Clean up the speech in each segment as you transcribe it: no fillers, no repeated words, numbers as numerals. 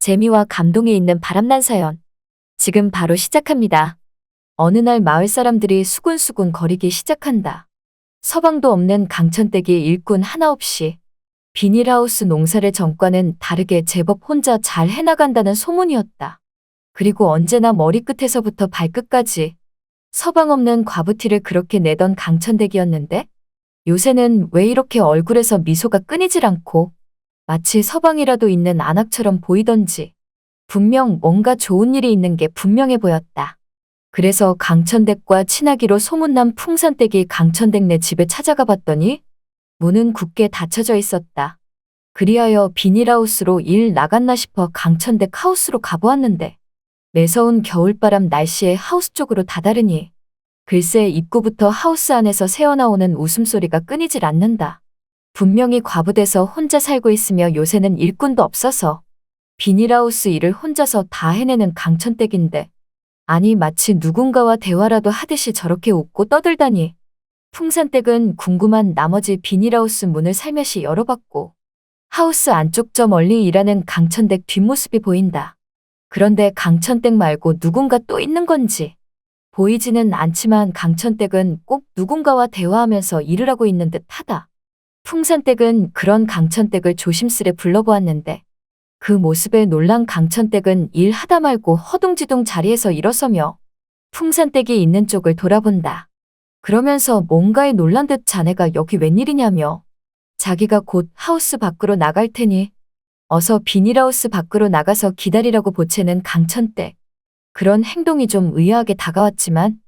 재미와 감동이 있는 바람난 사연. 지금 바로 시작합니다. 어느 날 마을 사람들이 수군수군 거리기 시작한다. 서방도 없는 강천댁이 일꾼 하나 없이 비닐하우스 농사를 전과는 다르게 제법 혼자 잘 해나간다는 소문이었다. 그리고 언제나 머리끝에서부터 발끝까지 서방 없는 과부티를 그렇게 내던 강천댁이었는데 요새는 왜 이렇게 얼굴에서 미소가 끊이질 않고 마치 서방이라도 있는 안악처럼 보이던지 분명 뭔가 좋은 일이 있는 게 분명해 보였다. 그래서 강천댁과 친하기로 소문난 풍산댁이 강천댁네 집에 찾아가 봤더니 문은 굳게 닫혀져 있었다. 그리하여 비닐하우스로 일 나갔나 싶어 강천댁 하우스로 가보았는데 매서운 겨울바람 날씨에 하우스 쪽으로 다다르니 글쎄 입구부터 하우스 안에서 새어나오는 웃음소리가 끊이질 않는다. 분명히 과부돼서 혼자 살고 있으며 요새는 일꾼도 없어서 비닐하우스 일을 혼자서 다 해내는 강천댁인데 아니 마치 누군가와 대화라도 하듯이 저렇게 웃고 떠들다니. 풍산댁은 궁금한 나머지 비닐하우스 문을 살며시 열어봤고 하우스 안쪽 저 멀리 일하는 강천댁 뒷모습이 보인다. 그런데 강천댁 말고 누군가 또 있는 건지 보이지는 않지만 강천댁은 꼭 누군가와 대화하면서 일을 하고 있는 듯 하다. 풍산댁은 그런 강천댁을 조심스레 불러보았는데 그 모습에 놀란 강천댁은 일하다 말고 허둥지둥 자리에서 일어서며 풍산댁이 있는 쪽을 돌아본다. 그러면서 뭔가에 놀란 듯 자네가 여기 웬일이냐며 자기가 곧 하우스 밖으로 나갈 테니 어서 비닐하우스 밖으로 나가서 기다리라고 보채는 강천댁. 그런 행동이 좀 의아하게 다가왔지만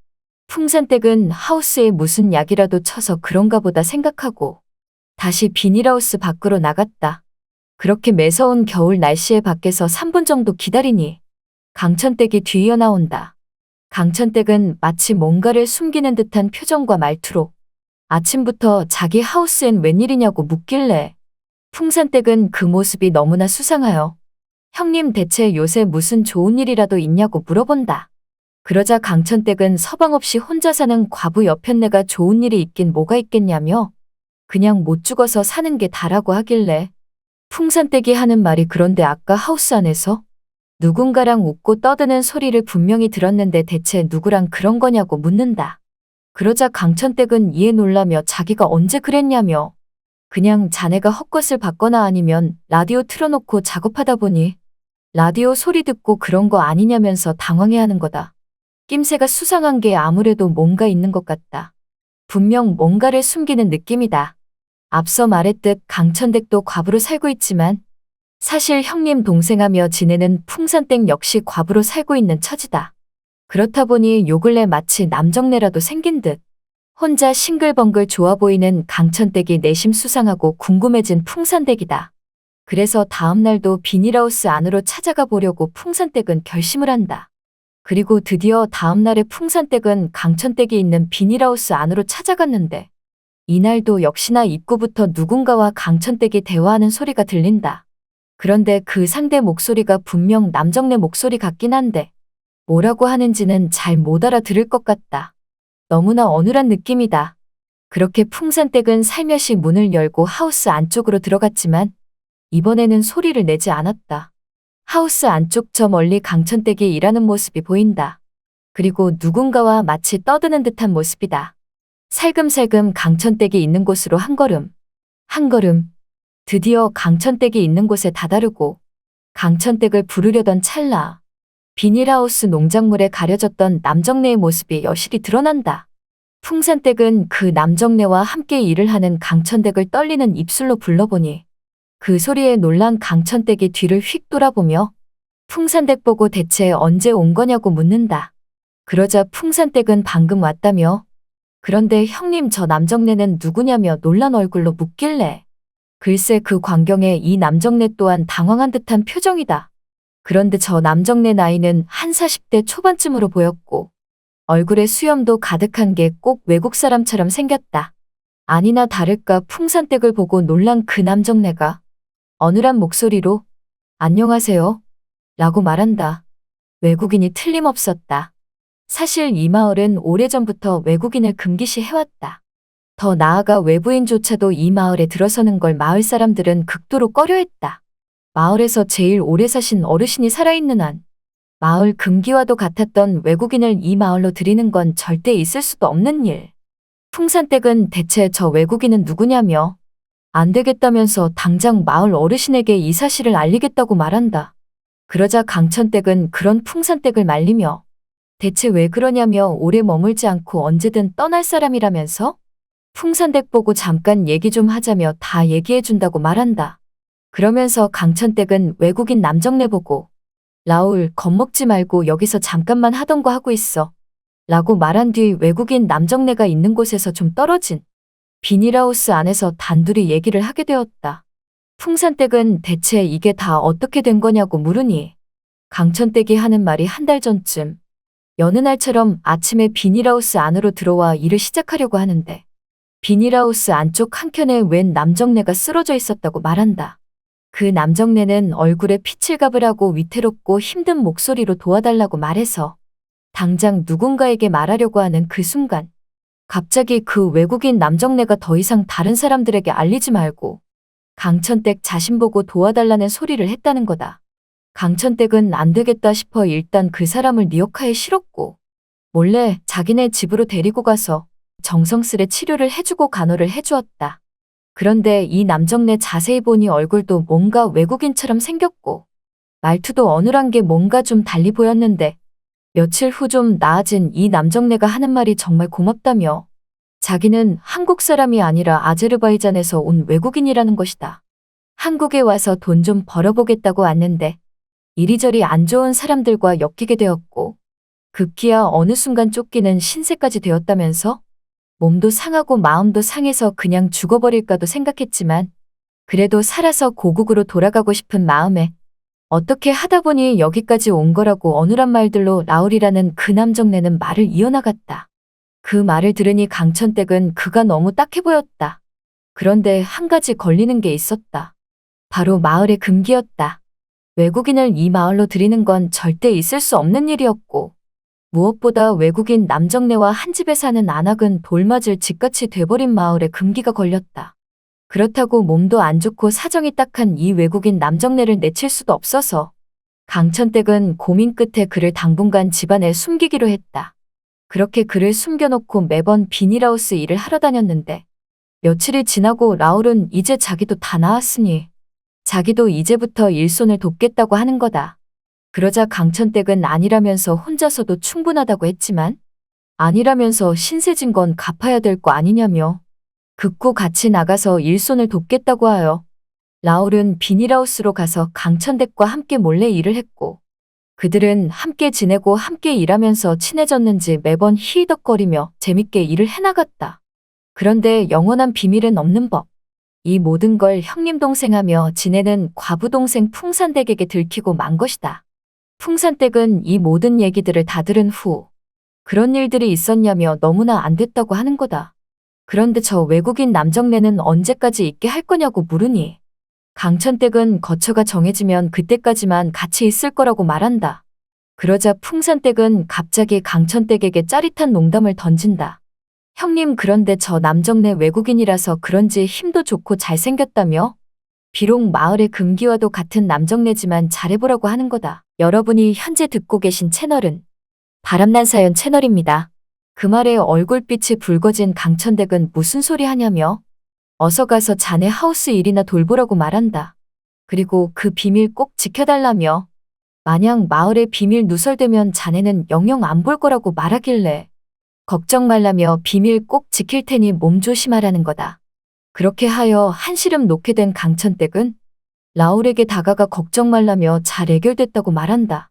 풍산댁은 하우스에 무슨 약이라도 쳐서 그런가 보다 생각하고 다시 비닐하우스 밖으로 나갔다. 그렇게 매서운 겨울 날씨에 밖에서 3분 정도 기다리니 강천댁이 뒤이어 나온다. 강천댁은 마치 뭔가를 숨기는 듯한 표정과 말투로 아침부터 자기 하우스엔 웬일이냐고 묻길래 풍산댁은 그 모습이 너무나 수상하여 형님 대체 요새 무슨 좋은 일이라도 있냐고 물어본다. 그러자 강천댁은 서방 없이 혼자 사는 과부 여편네가 좋은 일이 있긴 뭐가 있겠냐며 그냥 못 죽어서 사는 게 다라고 하길래 풍산댁이 하는 말이 그런데 아까 하우스 안에서 누군가랑 웃고 떠드는 소리를 분명히 들었는데 대체 누구랑 그런 거냐고 묻는다. 그러자 강천댁은 이에 놀라며 자기가 언제 그랬냐며 그냥 자네가 헛것을 받거나 아니면 라디오 틀어놓고 작업하다 보니 라디오 소리 듣고 그런 거 아니냐면서 당황해하는 거다. 낌새가 수상한 게 아무래도 뭔가 있는 것 같다. 분명 뭔가를 숨기는 느낌이다. 앞서 말했듯 강천댁도 과부로 살고 있지만 사실 형님 동생하며 지내는 풍산댁 역시 과부로 살고 있는 처지다. 그렇다 보니 요 근래 마치 남정네라도 생긴 듯 혼자 싱글벙글 좋아 보이는 강천댁이 내심 수상하고 궁금해진 풍산댁이다. 그래서 다음 날도 비닐하우스 안으로 찾아가 보려고 풍산댁은 결심을 한다. 그리고 드디어 다음 날에 풍산댁은 강천댁이 있는 비닐하우스 안으로 찾아갔는데 이날도 역시나 입구부터 누군가와 강천댁이 대화하는 소리가 들린다. 그런데 그 상대 목소리가 분명 남정네 목소리 같긴 한데 뭐라고 하는지는 잘 못 알아들을 것 같다. 너무나 어눌한 느낌이다. 그렇게 풍산댁은 살며시 문을 열고 하우스 안쪽으로 들어갔지만 이번에는 소리를 내지 않았다. 하우스 안쪽 저 멀리 강천댁이 일하는 모습이 보인다. 그리고 누군가와 마치 떠드는 듯한 모습이다. 살금살금 강천댁이 있는 곳으로 한 걸음, 한 걸음. 드디어 강천댁이 있는 곳에 다다르고 강천댁을 부르려던 찰나 비닐하우스 농작물에 가려졌던 남정네의 모습이 여실히 드러난다. 풍산댁은 그 남정네와 함께 일을 하는 강천댁을 떨리는 입술로 불러보니 그 소리에 놀란 강천댁이 뒤를 휙 돌아보며 풍산댁 보고 대체 언제 온 거냐고 묻는다. 그러자 풍산댁은 방금 왔다며 그런데 형님 저 남정네는 누구냐며 놀란 얼굴로 묻길래 글쎄 그 광경에 이 남정네 또한 당황한 듯한 표정이다. 그런데 저 남정네 나이는 한 40대 초반쯤으로 보였고 얼굴에 수염도 가득한 게 꼭 외국 사람처럼 생겼다. 아니나 다를까 풍산댁을 보고 놀란 그 남정네가 어눌한 목소리로 안녕하세요 라고 말한다. 외국인이 틀림없었다. 사실 이 마을은 오래전부터 외국인을 금기시 해왔다. 더 나아가 외부인조차도 이 마을에 들어서는 걸 마을 사람들은 극도로 꺼려했다. 마을에서 제일 오래 사신 어르신이 살아있는 한 마을 금기와도 같았던 외국인을 이 마을로 들이는 건 절대 있을 수도 없는 일. 풍산댁은 대체 저 외국인은 누구냐며 안 되겠다면서 당장 마을 어르신에게 이 사실을 알리겠다고 말한다. 그러자 강천댁은 그런 풍산댁을 말리며 대체 왜 그러냐며 오래 머물지 않고 언제든 떠날 사람이라면서 풍산댁 보고 잠깐 얘기 좀 하자며 다 얘기해준다고 말한다. 그러면서 강천댁은 외국인 남정네 보고 라울 겁먹지 말고 여기서 잠깐만 하던 거 하고 있어 라고 말한 뒤 외국인 남정네가 있는 곳에서 좀 떨어진 비닐하우스 안에서 단둘이 얘기를 하게 되었다. 풍산댁은 대체 이게 다 어떻게 된 거냐고 물으니 강천댁이 하는 말이 한 달 전쯤 여느 날처럼 아침에 비닐하우스 안으로 들어와 일을 시작하려고 하는데 비닐하우스 안쪽 한켠에 웬 남정네가 쓰러져 있었다고 말한다. 그 남정네는 얼굴에 피칠갑을 하고 위태롭고 힘든 목소리로 도와달라고 말해서 당장 누군가에게 말하려고 하는 그 순간 갑자기 그 외국인 남정네가 더 이상 다른 사람들에게 알리지 말고 강천댁 자신 보고 도와달라는 소리를 했다는 거다. 강천댁은 안 되겠다 싶어 일단 그 사람을 미역하에 실었고 몰래 자기네 집으로 데리고 가서 정성스레 치료를 해주고 간호를 해주었다. 그런데 이 남정네 자세히 보니 얼굴도 뭔가 외국인처럼 생겼고 말투도 어눌한 게 뭔가 좀 달리 보였는데 며칠 후 좀 나아진 이 남정네가 하는 말이 정말 고맙다며 자기는 한국 사람이 아니라 아제르바이잔에서 온 외국인이라는 것이다. 한국에 와서 돈 좀 벌어보겠다고 왔는데 이리저리 안 좋은 사람들과 엮이게 되었고 급기야 어느 순간 쫓기는 신세까지 되었다면서 몸도 상하고 마음도 상해서 그냥 죽어버릴까도 생각했지만 그래도 살아서 고국으로 돌아가고 싶은 마음에 어떻게 하다 보니 여기까지 온 거라고 어눌한 말들로 라울이라는 그 남정네는 말을 이어나갔다. 그 말을 들으니 강천댁은 그가 너무 딱해 보였다. 그런데 한 가지 걸리는 게 있었다. 바로 마을의 금기였다. 외국인을 이 마을로 들이는 건 절대 있을 수 없는 일이었고 무엇보다 외국인 남정네와 한 집에 사는 안악은 돌맞을 집같이 돼버린 마을에 금기가 걸렸다. 그렇다고 몸도 안 좋고 사정이 딱한 이 외국인 남정네를 내칠 수도 없어서 강천댁은 고민 끝에 그를 당분간 집안에 숨기기로 했다. 그렇게 그를 숨겨놓고 매번 비닐하우스 일을 하러 다녔는데 며칠이 지나고 라울은 이제 자기도 다 나았으니 자기도 이제부터 일손을 돕겠다고 하는 거다. 그러자 강천댁은 아니라면서 혼자서도 충분하다고 했지만 아니라면서 신세진 건 갚아야 될 거 아니냐며 극구 같이 나가서 일손을 돕겠다고 하여 라울은 비닐하우스로 가서 강천댁과 함께 몰래 일을 했고 그들은 함께 지내고 함께 일하면서 친해졌는지 매번 히히덕거리며 재밌게 일을 해나갔다. 그런데 영원한 비밀은 없는 법. 이 모든 걸 형님 동생하며 지내는 과부 동생 풍산댁에게 들키고 만 것이다. 풍산댁은 이 모든 얘기들을 다 들은 후 그런 일들이 있었냐며 너무나 안 됐다고 하는 거다. 그런데 저 외국인 남정네는 언제까지 있게 할 거냐고 물으니 강천댁은 거처가 정해지면 그때까지만 같이 있을 거라고 말한다. 그러자 풍산댁은 갑자기 강천댁에게 짜릿한 농담을 던진다. 형님 그런데 저 남정네 외국인이라서 그런지 힘도 좋고 잘생겼다며? 비록 마을의 금기와도 같은 남정네지만 잘해보라고 하는 거다. 여러분이 현재 듣고 계신 채널은 바람난 사연 채널입니다. 그 말에 얼굴빛이 붉어진 강천댁은 무슨 소리 하냐며 어서 가서 자네 하우스 일이나 돌보라고 말한다. 그리고 그 비밀 꼭 지켜달라며 만약 마을에 비밀 누설되면 자네는 영영 안 볼 거라고 말하길래 걱정 말라며 비밀 꼭 지킬 테니 몸 조심하라는 거다. 그렇게 하여 한시름 놓게 된 강천댁은 라울에게 다가가 걱정 말라며 잘 해결됐다고 말한다.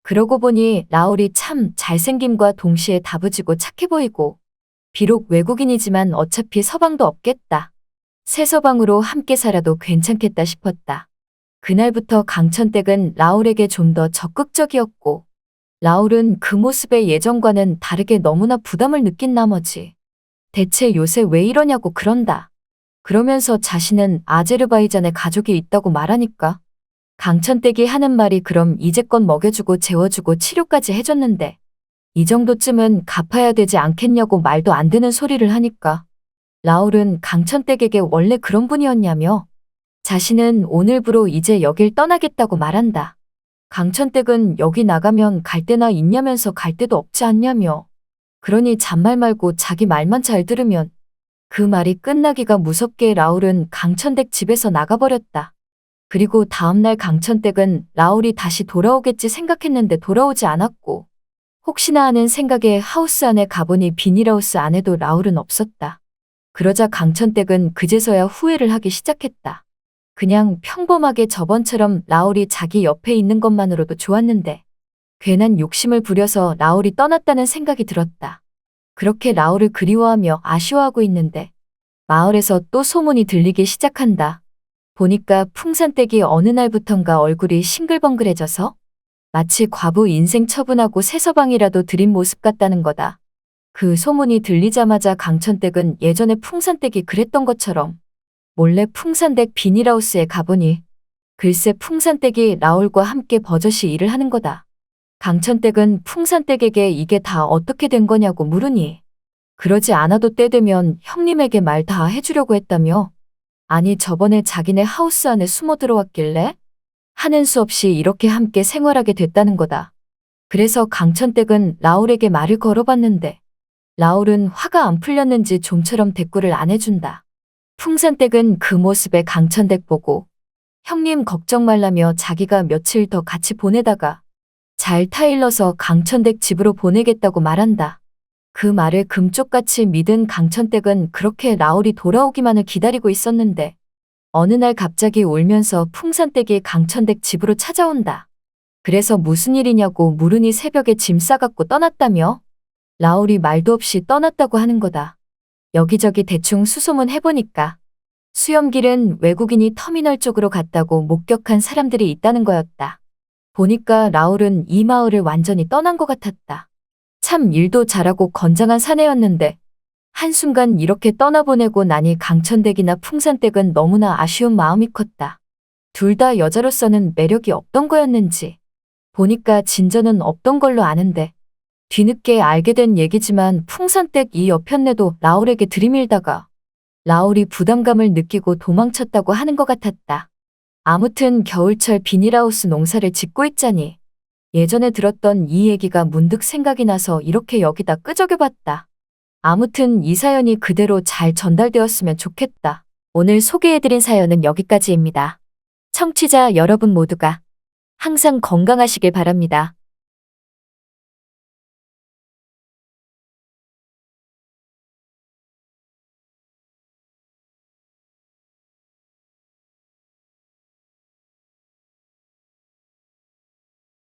그러고 보니 라울이 참 잘생김과 동시에 다부지고 착해 보이고 비록 외국인이지만 어차피 서방도 없겠다. 새 서방으로 함께 살아도 괜찮겠다 싶었다. 그날부터 강천댁은 라울에게 좀 더 적극적이었고 라울은 그 모습의 예전과는 다르게 너무나 부담을 느낀 나머지 대체 요새 왜 이러냐고 그런다. 그러면서 자신은 아제르바이잔에 가족이 있다고 말하니까 강천댁이 하는 말이 그럼 이제껏 먹여주고 재워주고 치료까지 해줬는데 이 정도쯤은 갚아야 되지 않겠냐고 말도 안 되는 소리를 하니까 라울은 강천댁에게 원래 그런 분이었냐며 자신은 오늘부로 이제 여길 떠나겠다고 말한다. 강천댁은 여기 나가면 갈 데나 있냐면서 갈 데도 없지 않냐며. 그러니 잔말 말고 자기 말만 잘 들으면. 그 말이 끝나기가 무섭게 라울은 강천댁 집에서 나가버렸다. 그리고 다음날 강천댁은 라울이 다시 돌아오겠지 생각했는데 돌아오지 않았고, 혹시나 하는 생각에 하우스 안에 가보니 비닐하우스 안에도 라울은 없었다. 그러자 강천댁은 그제서야 후회를 하기 시작했다. 그냥 평범하게 저번처럼 라울이 자기 옆에 있는 것만으로도 좋았는데 괜한 욕심을 부려서 라울이 떠났다는 생각이 들었다. 그렇게 라울을 그리워하며 아쉬워하고 있는데 마을에서 또 소문이 들리기 시작한다. 보니까 풍산댁이 어느 날부턴가 얼굴이 싱글벙글해져서 마치 과부 인생 처분하고 새 서방이라도 들인 모습 같다는 거다. 그 소문이 들리자마자 강천댁은 예전에 풍산댁이 그랬던 것처럼 몰래 풍산댁 비닐하우스에 가보니 글쎄 풍산댁이 라울과 함께 버젓이 일을 하는 거다. 강천댁은 풍산댁에게 이게 다 어떻게 된 거냐고 물으니 그러지 않아도 때 되면 형님에게 말 다 해주려고 했다며. 아니 저번에 자기네 하우스 안에 숨어 들어왔길래 하는 수 없이 이렇게 함께 생활하게 됐다는 거다. 그래서 강천댁은 라울에게 말을 걸어봤는데 라울은 화가 안 풀렸는지 좀처럼 대꾸를 안 해준다. 풍산댁은 그 모습에 강천댁 보고 형님 걱정 말라며 자기가 며칠 더 같이 보내다가 잘 타일러서 강천댁 집으로 보내겠다고 말한다. 그 말을 금쪽같이 믿은 강천댁은 그렇게 라울이 돌아오기만을 기다리고 있었는데 어느 날 갑자기 울면서 풍산댁이 강천댁 집으로 찾아온다. 그래서 무슨 일이냐고 물으니 새벽에 짐 싸갖고 떠났다며. 라울이 말도 없이 떠났다고 하는 거다. 여기저기 대충 수소문 해보니까 수염길은 외국인이 터미널 쪽으로 갔다고 목격한 사람들이 있다는 거였다. 보니까 라울은 이 마을을 완전히 떠난 것 같았다. 참 일도 잘하고 건장한 사내였는데 한순간 이렇게 떠나보내고 나니 강천댁이나 풍산댁은 너무나 아쉬운 마음이 컸다. 둘 다 여자로서는 매력이 없던 거였는지 보니까 진전은 없던 걸로 아는데 뒤늦게 알게 된 얘기지만 풍산댁 이 여편네도 라울에게 들이밀다가 라울이 부담감을 느끼고 도망쳤다고 하는 것 같았다. 아무튼 겨울철 비닐하우스 농사를 짓고 있자니 예전에 들었던 이 얘기가 문득 생각이 나서 이렇게 여기다 끄적여봤다. 아무튼 이 사연이 그대로 잘 전달되었으면 좋겠다. 오늘 소개해드린 사연은 여기까지입니다. 청취자 여러분 모두가 항상 건강하시길 바랍니다.